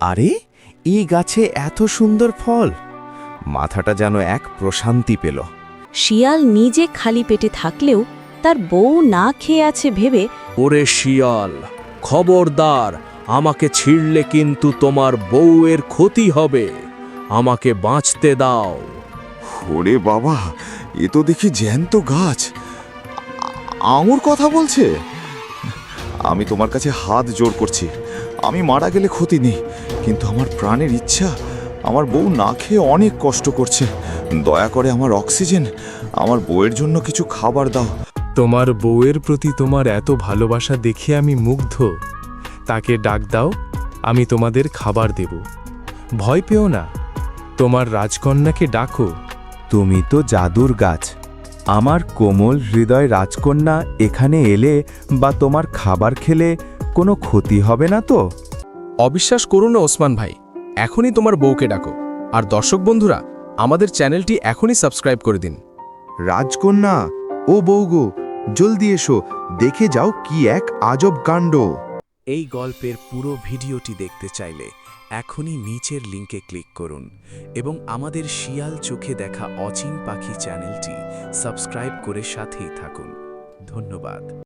আরে এই গাছে এত সুন্দর ফল! মাথাটা যেন এক প্রশান্তি পেল। শিয়াল নিজে খালি পেটে থাকলেও তার বউ না খেয়ে আছে ভেবে ওরে শিয়াল, খবরদার, আমাকে ছিঁড়লে কিন্তু তোমার বউয়ের ক্ষতি হবে। আমাকে বাঁচতে দাও। ওরে বাবা, এ তো দেখি জ্যান্ত গাছ। আঙুর কথা বলছে। আমি তোমার কাছে হাত জোড় করছি। আমি মারা গেলে ক্ষতি নেই, কিন্তু আমার প্রাণের ইচ্ছা। আমার বউ না খেয়ে অনেক কষ্ট করছে। দয়া করে আমার অক্সিজেন, আমার বউয়ের জন্য কিছু খাবার দাও। তোমার বউয়ের প্রতি তোমার এত ভালোবাসা দেখে আমি মুগ্ধ। তাকে ডাক দাও, আমি তোমাদের খাবার দেব। ভয় পেও না, তোমার রাজকন্যাকে ডাকো। তুমি তো জাদুর গাছ। আমার কোমল হৃদয় রাজকন্যা এখানে এলে বা তোমার খাবার খেলে কোনো ক্ষতি হবে না তো? অবিশ্বাস করুন না ওসমান ভাই, এখনই তোমার বউকে ডাকো। আর দর্শক বন্ধুরা, আমাদের চ্যানেলটি এখনই সাবস্ক্রাইব করে দিন। রাজকন্যা, ও বউগো, জলদি এসো, দেখে যাও কি এক আজব কাণ্ড। এই গল্পের পুরো ভিডিওটি দেখতে চাইলে এখনই নিচের লিংকে ক্লিক করুন এবং আমাদের শিয়াল চোখে দেখা অচিন পাখি চ্যানেলটি সাবস্ক্রাইব করে সাথেই থাকুন। ধন্যবাদ।